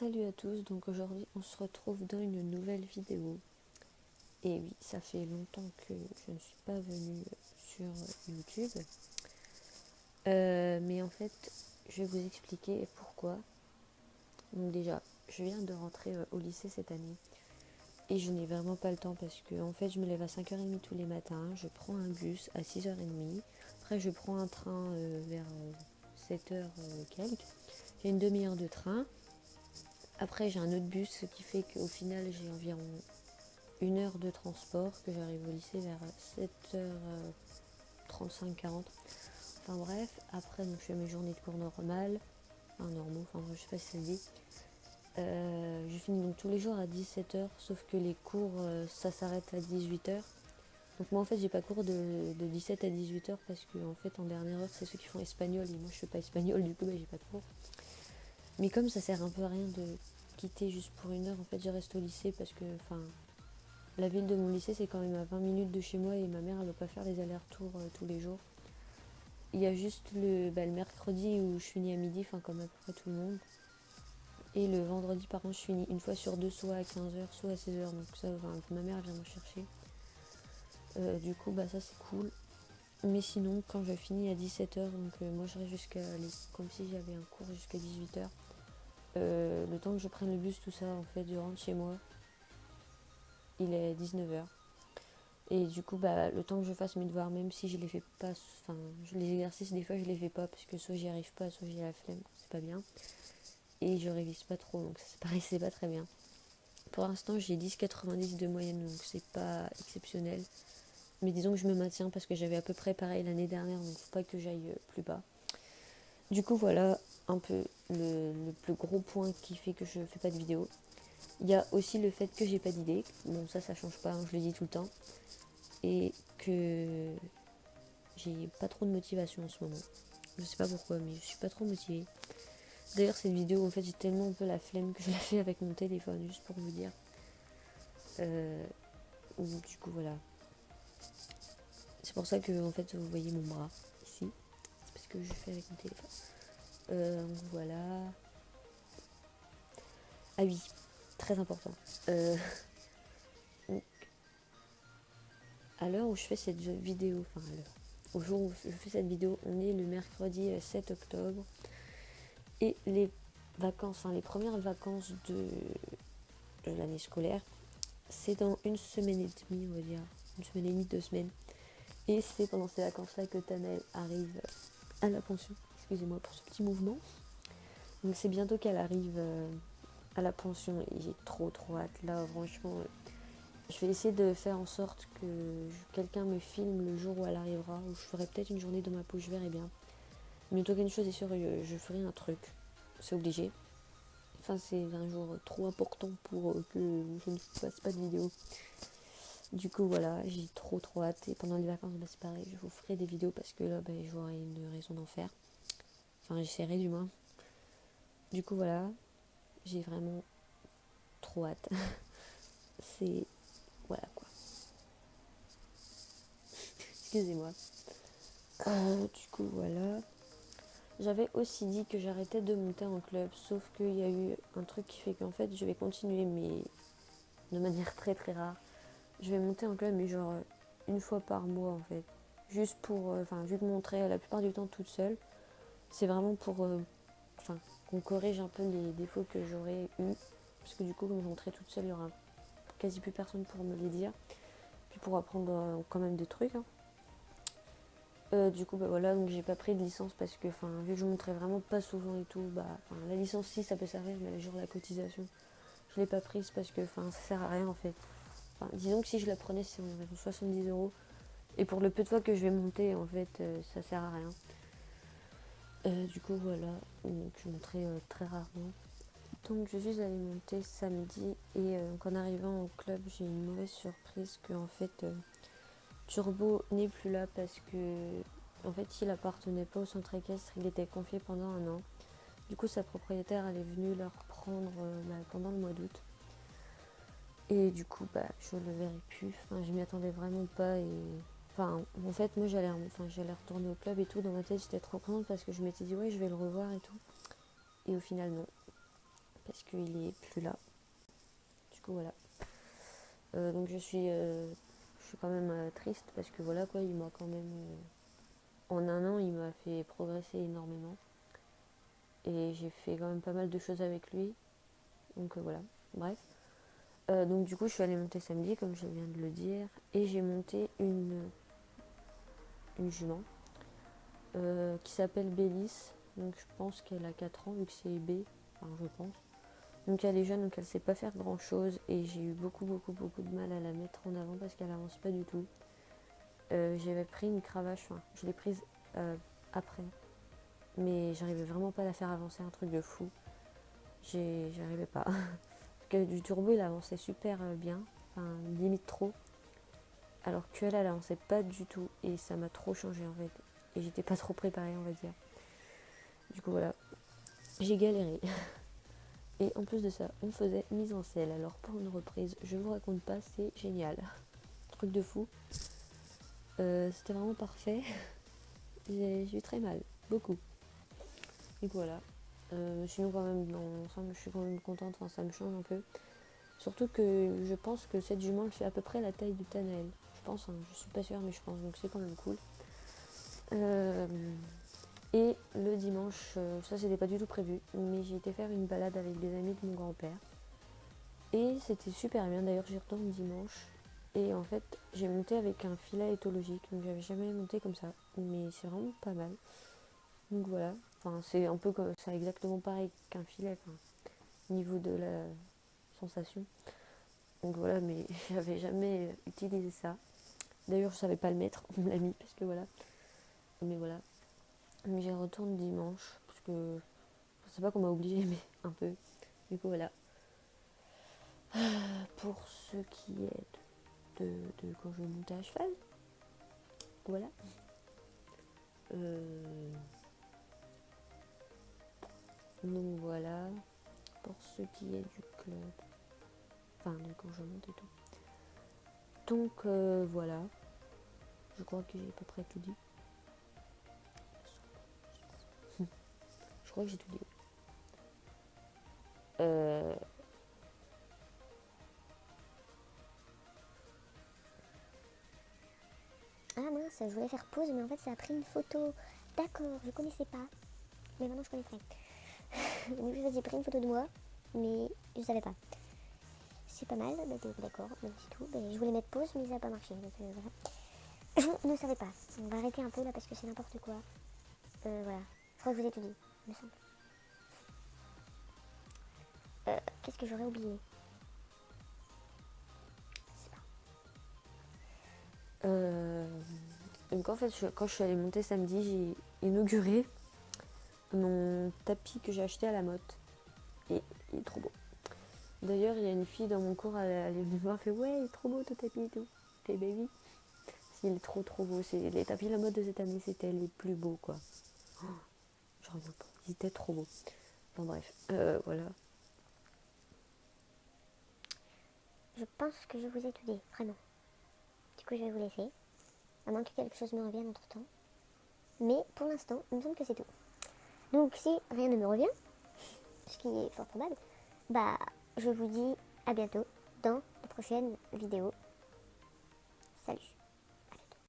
Salut à tous, donc aujourd'hui on se retrouve dans une nouvelle vidéo. Et oui, ça fait longtemps que je ne suis pas venue sur YouTube. Mais en fait, je vais vous expliquer pourquoi. Donc déjà, je viens de rentrer au lycée cette année. Et je n'ai vraiment pas le temps parce que en fait je me lève à 5h30 tous les matins. Je prends un bus à 6h30. Après je prends un train vers 7h quelques. J'ai une demi-heure de train. Après j'ai un autre bus, ce qui fait qu'au final j'ai environ 1 heure de transport, que j'arrive au lycée vers 7h35-40. Enfin bref, après donc, je fais mes journées de cours normales, enfin normaux, enfin je sais pas si ça se dit. Je finis donc tous les jours à 17h, sauf que les cours ça s'arrête à 18h. Donc moi en fait j'ai pas cours de 17 à 18h parce que en fait en dernière heure c'est ceux qui font espagnol et moi je fais pas espagnol, du coup bah, j'ai pas de cours. Mais comme ça sert un peu à rien de quitter juste pour 1 heure, en fait je reste au lycée parce que enfin la ville de mon lycée c'est quand même à 20 minutes de chez moi et ma mère elle veut pas faire les allers-retours tous les jours. Il y a juste le mercredi où je finis à midi, enfin comme à peu près tout le monde. Et le vendredi par contre je finis une fois sur deux, soit à 15h, soit à 16h. Donc ça, enfin, ma mère vient me chercher. Du coup bah ça c'est cool. Mais sinon quand je finis à 17h, donc moi je reste comme si j'avais un cours jusqu'à 18h. Le temps que je prenne le bus, tout ça, en fait je rentre chez moi. Il est 19h. Et du coup, bah, le temps que je fasse mes devoirs, même si je les fais pas, enfin, les exercices, des fois, je les fais pas parce que soit j'y arrive pas, soit j'ai la flemme, c'est pas bien. Et je révise pas trop, donc c'est pareil, c'est pas très bien. Pour l'instant, j'ai 10,90 de moyenne, donc c'est pas exceptionnel. Mais disons que je me maintiens parce que j'avais à peu près pareil l'année dernière, donc faut pas que j'aille plus bas. Du coup, voilà un peu le plus gros point qui fait que je fais pas de vidéo. Il y a aussi le fait que j'ai pas d'idée. Bon, ça change pas, hein, je le dis tout le temps. Et que j'ai pas trop de motivation en ce moment. Je sais pas pourquoi, mais je suis pas trop motivée. D'ailleurs, cette vidéo, en fait, j'ai tellement un peu la flemme que je la fais avec mon téléphone, juste pour vous dire. Du coup, voilà. C'est pour ça que, en fait, vous voyez mon bras ici. C'est parce que je fais avec mon téléphone. Voilà. Ah oui, très important. Donc, à l'heure où je fais cette vidéo, enfin à l'heure, au jour où je fais cette vidéo, on est le mercredi 7 octobre. Et les vacances, enfin les premières vacances de l'année scolaire, c'est dans une semaine et demie, on va dire. Une semaine et demie, 2 semaines. Et c'est pendant ces vacances-là que Tanaël arrive à la pension. Excusez-moi pour ce petit mouvement. Donc c'est bientôt qu'elle arrive à la pension et j'ai trop hâte. Là, franchement, je vais essayer de faire en sorte que quelqu'un me filme le jour où elle arrivera. Ou je ferai peut-être une journée dans ma peau, je verrai bien. Mais en tout cas, une chose est sûre, je ferai un truc. C'est obligé. Enfin, c'est un jour trop important pour que je ne fasse pas de vidéo. Du coup, voilà, j'ai trop hâte. Et pendant les vacances, bah, c'est pareil, je vous ferai des vidéos parce que là, bah, j'aurai une raison d'en faire. Enfin, j'essaierai du moins. Du coup, voilà, j'ai vraiment trop hâte. C'est. Voilà quoi. Excusez-moi. Du coup, voilà. J'avais aussi dit que j'arrêtais de monter en club, sauf qu'il y a eu un truc qui fait qu'en fait, je vais continuer, mais de manière très rare. Je vais monter en club, mais genre une fois par mois en fait. Juste pour, vu que montrer la plupart du temps toute seule, c'est vraiment pour qu'on corrige un peu les défauts que j'aurais eu. Parce que du coup, comme je montrais toute seule, il y aura quasi plus personne pour me les dire. Puis pour apprendre quand même des trucs. Hein. Du coup, bah voilà, donc j'ai pas pris de licence parce que, vu que je montrais vraiment pas souvent et tout, la licence si ça peut servir, mais le jour de la cotisation, je l'ai pas prise parce que, ça sert à rien en fait. Disons que si je la prenais, c'est environ 70 €. Et pour le peu de fois que je vais monter, en fait, ça sert à rien. Du coup, voilà. Donc, je monterai très rarement. Donc, je suis allée monter samedi. Et en arrivant au club, j'ai une mauvaise surprise que, en fait, Turbo n'est plus là parce que, en fait, il appartenait pas au centre équestre. Il était confié pendant un an. Du coup, sa propriétaire, elle est venue le reprendre pendant le mois d'août. Et du coup, je le verrai plus. Je m'y attendais vraiment pas. Et en fait, moi, j'allais retourner au club et tout. Dans ma tête, j'étais trop contente parce que je m'étais dit, ouais, je vais le revoir et tout. Et au final, non. parce qu'il est plus là. Du coup voilà. Donc je suis quand même triste parce que voilà quoi, il m'a quand même en un an il m'a fait progresser énormément et j'ai fait quand même pas mal de choses avec lui. Donc voilà, bref. Donc du coup je suis allée monter samedi comme je viens de le dire et j'ai monté une jument qui s'appelle Bélis. Donc je pense qu'elle a 4 ans vu que c'est B, enfin je pense. Donc elle est jeune, donc elle sait pas faire grand chose et j'ai eu beaucoup de mal à la mettre en avant parce qu'elle avance pas du tout. J'avais pris une cravache, enfin je l'ai prise après, mais j'arrivais vraiment pas à la faire avancer, un truc de fou. J'arrivais pas. Parce que du turbo il avançait super bien, enfin limite trop. Alors qu'elle avançait pas du tout et ça m'a trop changé en fait. Et j'étais pas trop préparée on va dire. Du coup voilà, j'ai galéré. Et en plus de ça, on faisait mise en selle. Alors pour une reprise, je vous raconte pas, c'est génial. Truc de fou. C'était vraiment parfait. J'ai eu très mal, beaucoup. Du coup voilà. Sinon quand même dans l'ensemble je suis quand même contente, enfin ça me change un peu. Surtout que je pense que cette jument elle fait à peu près la taille de Tanaël. Je pense, hein, je suis pas sûre mais je pense, donc c'est quand même cool. Et le dimanche, ça c'était pas du tout prévu, mais j'ai été faire une balade avec des amis de mon grand-père. Et c'était super bien, d'ailleurs j'y retourne dimanche. Et en fait j'ai monté avec un filet éthologique, donc j'avais jamais monté comme ça. Mais c'est vraiment pas mal. Donc voilà, enfin c'est un peu comme ça, exactement pareil qu'un filet, enfin, au niveau de la sensation. Donc voilà, mais j'avais jamais utilisé ça. D'ailleurs je savais pas le mettre, on me l'a mis parce que voilà. Mais voilà. Mais j'y retourne dimanche, parce que je sais pas qu'on m'a obligé, mais un peu. Du coup voilà. Pour ce qui est de quand je montais à cheval. Voilà. Donc voilà. Pour ce qui est du club. Enfin, de quand je monte et tout. Donc voilà. Je crois que j'ai à peu près tout dit. Je crois que j'ai tout dit. Ah mince, je voulais faire pause, mais en fait ça a pris une photo. D'accord, je connaissais pas. Mais maintenant je connaîtrai. Donc j'ai pris une photo de moi, mais je savais pas. C'est pas mal, bah, d'accord, donc c'est tout. Bah, je voulais mettre pause, mais ça n'a pas marché. Donc voilà. Je ne savais pas. On va arrêter un peu là parce que c'est n'importe quoi. Voilà. Je crois que je vous ai tout dit, il me semble. Qu'est-ce que j'aurais oublié? Je sais pas. Donc en fait, quand je suis allée monter samedi, j'ai inauguré mon tapis que j'ai acheté à la motte. Et il est trop beau. D'ailleurs, il y a une fille dans mon cours, elle est venue me voir, elle fait ouais, il est trop beau ton tapis et tout. T'es baby. Il est trop beau. Les tapis la mode de cette année, c'était les plus beaux quoi. Oh, je reviens pas. Ils étaient trop beaux. Enfin bref, voilà. Je pense que je vous ai tout dit, vraiment. Du coup, je vais vous laisser. À moins que quelque chose me revienne entre temps. Mais pour l'instant, il me semble que c'est tout. Donc, si rien ne me revient, ce qui est fort probable, bah, je vous dis à bientôt dans la prochaine vidéo. Salut!